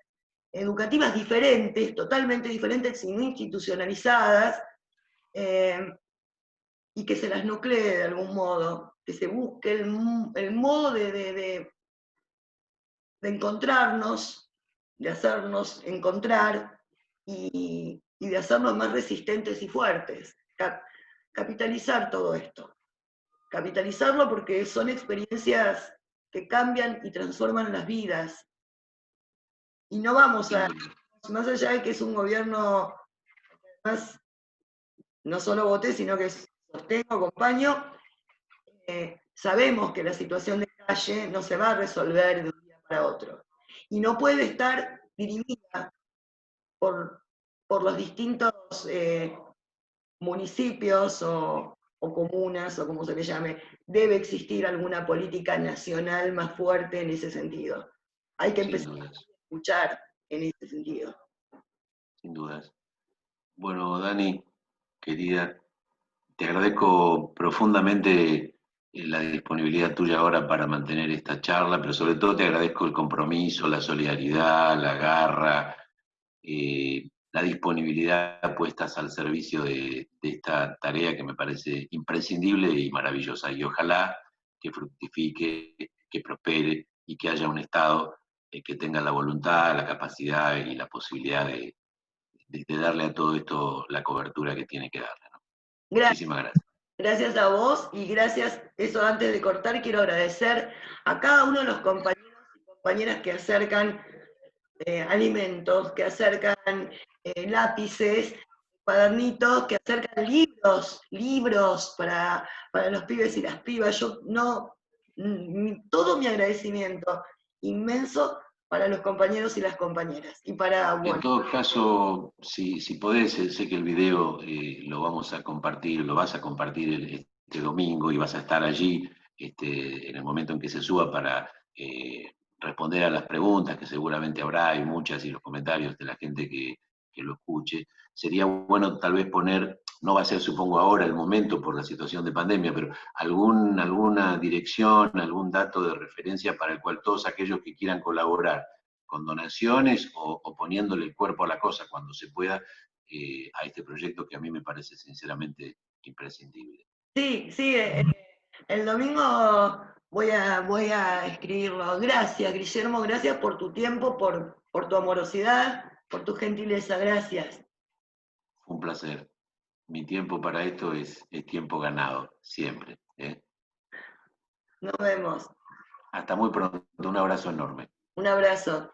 educativas diferentes, totalmente diferentes y no institucionalizadas, y que se las nuclee de algún modo, que se busque el modo de encontrarnos, de hacernos encontrar y de hacernos más resistentes y fuertes. Capitalizar todo esto. Capitalizarlo porque son experiencias que cambian y transforman las vidas. Y no vamos a, más allá de que es un gobierno, más, no solo voté, sino que sostengo, acompaño, sabemos que la situación de calle no se va a resolver de un día para otro. Y no puede estar dirimida por los distintos municipios o comunas, o como se le llame. Debe existir alguna política nacional más fuerte en ese sentido. Hay que Sin empezar a dudas, escuchar en ese sentido. sin dudas. Bueno, Dani, querida, te agradezco profundamente la disponibilidad tuya ahora para mantener esta charla, pero sobre todo te agradezco el compromiso, la solidaridad, la garra, la disponibilidad puestas al servicio de esta tarea que me parece imprescindible y maravillosa. Y ojalá que fructifique, que prospere y que haya un Estado que tenga la voluntad, la capacidad y la posibilidad de darle a todo esto la cobertura que tiene que darle, ¿no? Gracias. Muchísimas gracias. Gracias a vos y gracias, eso antes de cortar, quiero agradecer a cada uno de los compañeros y compañeras que acercan alimentos, que acercan lápices, cuadernitos, que acercan libros para los pibes y las pibas. Yo no, todo mi agradecimiento inmenso para los compañeros y las compañeras. Y para, En bueno, todo caso, si podés, sé que el video lo vamos a compartir, lo vas a compartir este domingo y vas a estar allí en el momento en que se suba para responder a las preguntas, que seguramente habrá, hay muchas, y los comentarios de la gente que lo escuche. Sería bueno tal vez poner, no va a ser supongo ahora el momento por la situación de pandemia, pero alguna dirección, algún dato de referencia para el cual todos aquellos que quieran colaborar con donaciones o poniéndole el cuerpo a la cosa cuando se pueda a este proyecto que a mí me parece sinceramente imprescindible. sí, sí, el domingo voy a escribirlo. Gracias, Guillermo, gracias por tu tiempo, por tu amorosidad, por tu gentileza, gracias. Un placer. Mi tiempo para esto es tiempo ganado, siempre. Nos vemos. Hasta muy pronto, un abrazo enorme. Un abrazo.